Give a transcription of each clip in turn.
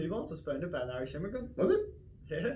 New Balance was founded by an Irish immigrant. Was it? Yeah.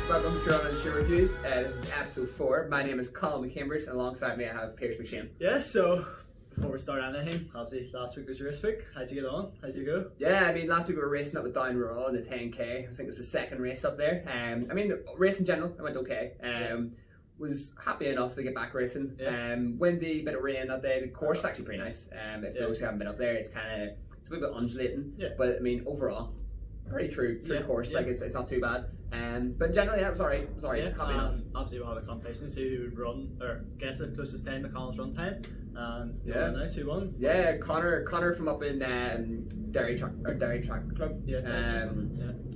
Welcome to Pure Shoe Reviews. This is episode 4. My name is Colin McCambridge, and alongside me I have Pierce McShane. Yeah, so before we start anything, obviously last week was race week. How'd you get on? How'd you go? Yeah, I mean, last week we were racing up at Down Rural in the 10k. I think it was the second race up there. I mean, the race in general, it went okay. Was happy enough to get back racing. Windy, bit of rain that day. The course is actually pretty nice. If those who haven't been up there, it's a wee bit undulating. Yeah. But I mean, overall, pretty true course. Like it's not too bad. But generally, yeah, it was alright. Happy enough. Obviously, we'll have a competition to see who would run or guess the closest time to Colin's run time. And nice, who won? Yeah, Connor from up in Derry Track Club.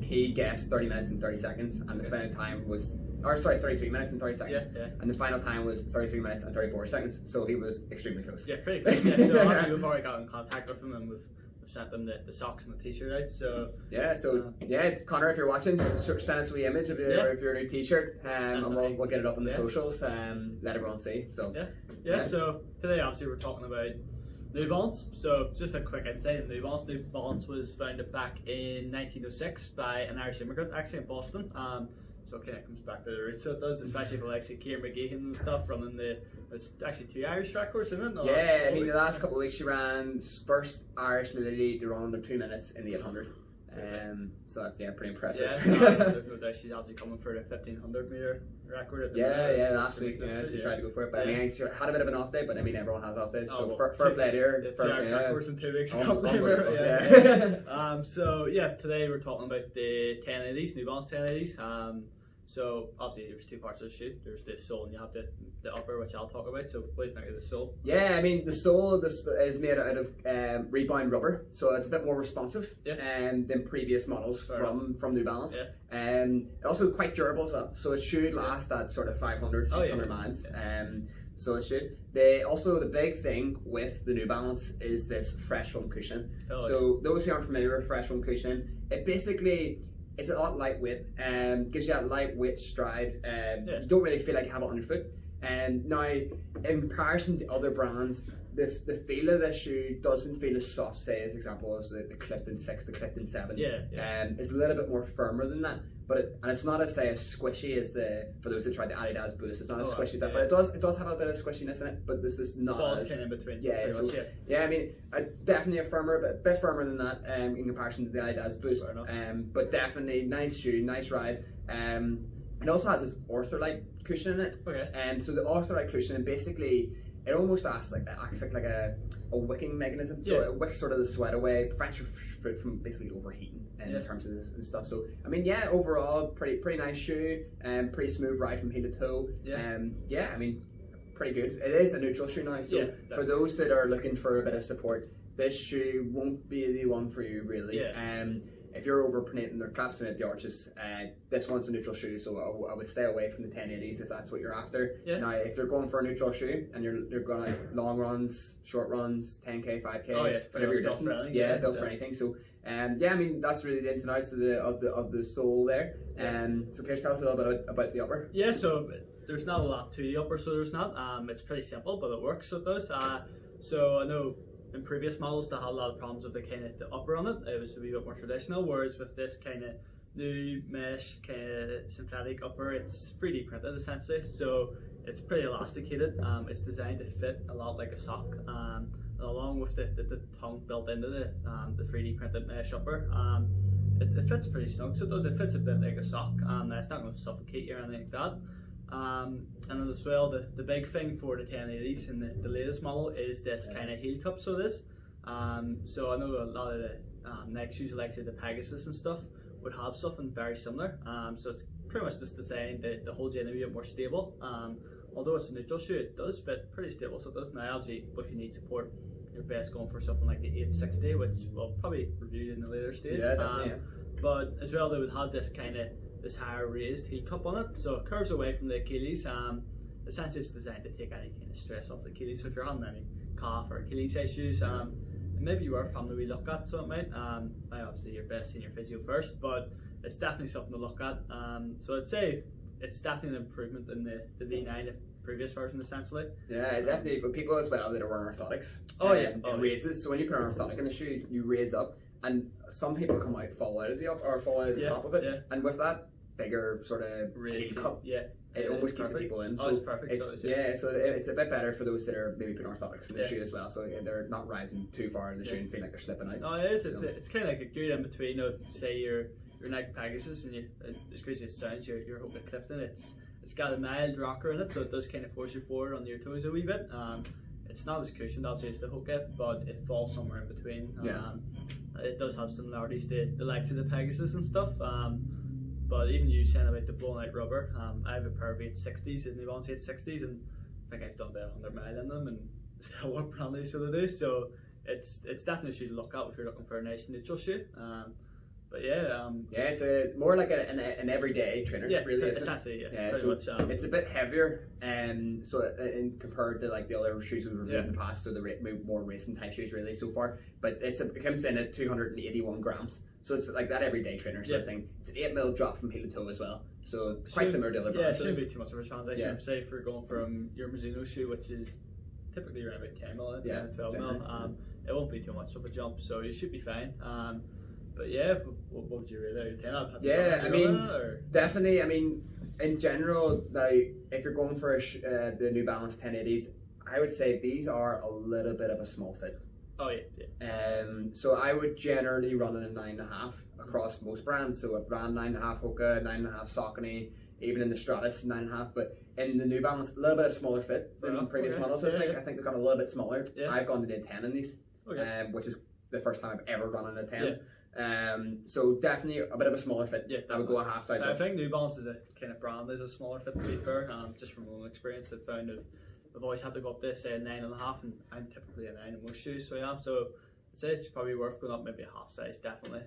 He guessed 30 minutes and 30 seconds, and the final time was 33 minutes and 30 seconds. And the final time was 33 minutes and 34 seconds. So he was extremely close. Yeah, pretty close. Yeah, so obviously before I got in contact with him, and we've sent them the socks and the t-shirt out. So Connor, if you're watching, send us a wee image if you're a new t-shirt, and we'll get it up on the socials and let everyone see. So so today obviously we're talking about New Balance. So just a quick insight in New Balance. New Balance was founded back in 1906 by an Irish immigrant, actually in Boston. So it kind of comes back to the roots, so it does, especially for like Kieran McGeehan and stuff running it's actually 2 Irish records, isn't it? Yeah, I mean the last couple of weeks she ran first Irish lady to run under 2 minutes in the 800. So that's pretty impressive. Yeah, there's no doubt she's obviously coming for the 1500 meter record at the minute. Last week she tried to go for it, but I mean she had a bit of an off day, but I mean everyone has off days, so fair play to her. 2 Irish records in 2 weeks. So today we're talking about the 1080s, New Balance 1080s. So obviously there's 2 parts of the shoe. There's the sole and you have the upper, which I'll talk about. So what do you think of the sole? Yeah, I mean the sole is made out of rebound rubber, so it's a bit more responsive than previous models from New Balance. Also quite durable as well, so it should last that sort of 500, 600 miles. So it should. The big thing with the New Balance is this fresh foam cushioning. So those who aren't familiar with fresh foam cushioning, it's a lot lightweight, gives you that lightweight stride. You don't really feel like you have it on your foot. Now, in comparison to other brands, the feel of this shoe doesn't feel as soft, say, as example as the Clifton 6, the Clifton 7. It's a little bit more firmer than that. And it's not as squishy as for those that tried the Adidas Boost. It's not as squishy as that, but it does have a bit of squishiness in it. But this is not. Balls kind of in between. I mean, definitely a bit firmer than that in comparison to the Adidas Boost. But definitely nice shoe, nice ride. It also has this Orthotics cushion in it. So the Orthotics cushion basically it almost acts like a wicking mechanism. So it wicks sort of the sweat away, prevents your foot from basically overheating in terms of this and stuff. So I mean, overall pretty nice shoe and pretty smooth ride from heel to toe. I mean, pretty good. It is a neutral shoe now, so for those that are looking for a bit of support, this shoe won't be the one for you really. If you're overpronating or collapsing at the arches, this one's a neutral shoe, so I would stay away from the 1080s if that's what you're after. Now, if you're going for a neutral shoe and you're going like long runs, short runs, 10k, 5k, whatever your distance, built for anything. So, I mean that's really the ins and outs of the sole there. So, Pierce, tell us a little bit about the upper. Yeah, so there's not a lot to the upper, so there's not. It's pretty simple, but it works. So it does. So I know. In previous models, they had a lot of problems with the upper on it. It was a wee bit more traditional, whereas with this kind of new mesh kind of synthetic upper, it's 3D printed essentially. So it's pretty elasticated. It's designed to fit a lot like a sock, and along with the tongue built into the 3D printed mesh upper. It fits pretty snug. So it does. It fits a bit like a sock. It's not going to suffocate you or anything like that. And then as well, the big thing for the 1080s and the latest model is this kind of heel cup. So I know a lot of the next shoes like say the Pegasus and stuff would have something very similar. So it's pretty much just designed to hold you in a bit more stable. Although it's a neutral shoe, it does fit pretty stable. So it does. Now, obviously, if you need support, you're best going for something like the 860, which we'll probably review in the later stage. But as well, they would have this higher raised heel cup on it, so it curves away from the Achilles. Essentially, it's designed to take any kind of stress off the Achilles. So if you're having any calf or Achilles issues, and maybe you are having a wee look at, so it might. Obviously, you're best seeing your physio first, but it's definitely something to look at. So I'd say it's definitely an improvement in the V9, the previous version, essentially. Yeah, definitely for people as well that are wearing orthotics. It raises. So when you put an orthotic in the shoe, you raise up, and some people come out fall out of the top of it, and with that bigger sort of heel cup, it almost keeps the people in. So it's perfect. So it's a bit better for those that are maybe putting orthotics in the shoe as well, so they're not rising too far in the shoe and feel like they're slipping out. Oh, it is. It's kind of like a good in between of, say, your Nike Pegasus, and as crazy as it sounds, your Hoka Clifton. It's got a mild rocker in it, so it does kind of force you forward on your toes a wee bit. It's not as cushioned, obviously, as the Hoka, but it falls somewhere in between. It does have similarities to the likes of the Pegasus and stuff. But even you saying about the blown out rubber, I have a pair of 860s, the New Balance 860s, and I think I've done about 100 mile in them and still work brandly, so they do. So it's definitely a shoe to look at if you're looking for a nice neutral shoe. But it's more like an everyday trainer, really. Essentially, so much, it's a bit heavier, compared to like the other shoes we've reviewed in the past, so the more racing type shoes really so far. But it comes in at 281 grams, so it's like that everyday trainer sort of thing. It's an 8mm drop from heel to toe as well, so quite similar to the other brands. It shouldn't be too much of a transition. Say if you're going from your Mizuno shoe, which is typically around about 10mm, 12mm, it won't be too much of a jump, so you should be fine. But what would you rate out of 10? Definitely. In general, now if you're going for the New Balance 1080s, I would say these are a little bit of a small fit. So I would generally run in a 9.5 across most brands. So I've ran 9.5 Hoka, 9.5 Saucony, even in the Stratus 9.5. But in the New Balance, a little bit of smaller fit than previous models. I think they've gone a little bit smaller. I've gone to the 10 in these, which is the first time I've ever run in a 10. So definitely a bit of a smaller fit. I would go a half size up. I think New Balance is a kind of brand is a smaller fit, to be fair. Just from my own experience, I've found I've always had to go up to say a 9.5, and I'm typically a 9 in most shoes, so so I'd say it's probably worth going up maybe a half size, definitely.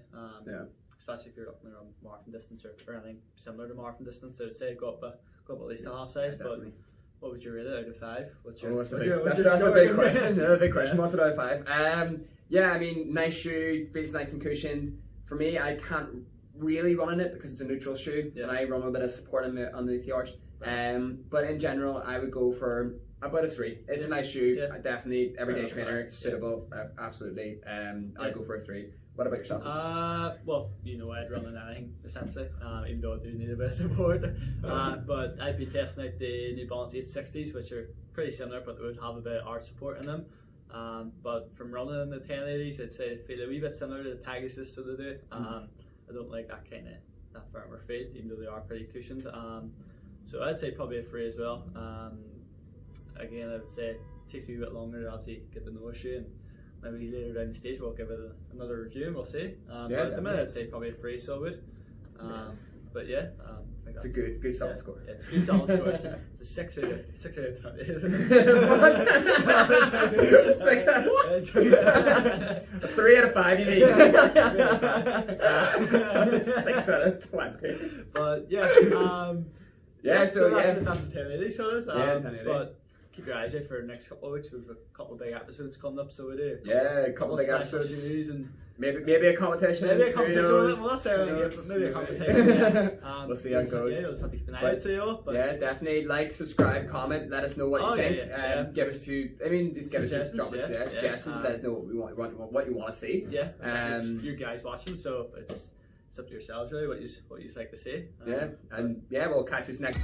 Especially if you're looking around marathon distance or anything similar to marathon distance, I'd say go up at least a half size. But what would you rate it out of 5? That's a big question. Another big question. What's it out of 5? Nice shoe, feels nice and cushioned. For me, I can't really run in it because it's a neutral shoe, and I run a bit of support underneath the arch. But in general, I would go for about a 3. It's a nice shoe. Definitely everyday trainer, suitable. Absolutely. I'd go for a 3. What about yourself? Well, I'd run in anything essentially, even though I do need a bit of support. But I'd be testing out the New Balance 860s, which are pretty similar, but they would have a bit of arch support in them. But from running in the 1080s, I'd say they feel a wee bit similar to the Pegasus, so they do. I don't like that firmer feel, even though they are pretty cushioned. So I'd say probably a 3 as well. Again, I would say it takes a wee bit longer to obviously get to know a shoe, and maybe later down the stage we'll give it another review and we'll see. But at the minute, I'd say probably a 3, so I would. But I think it's a good solid score. It's a good solid score. It's a 6 out of 20. A 3 out of 5, you mean? 6 out of 20. But that's the 1080, so it is. But keep your eyes out for the next couple of weeks. We've a couple of big episodes coming up, so we do. A couple of big episodes. And maybe a competition. Maybe a competition. Maybe a competition. We'll see how it goes. We'll have to keep an eye out to you all. Definitely like, subscribe, comment. Let us know what you think. Give us a few. Just give us suggestions. Let us know what you want to see. You guys watching, so it's up to yourselves really what you like to see. We'll catch us next.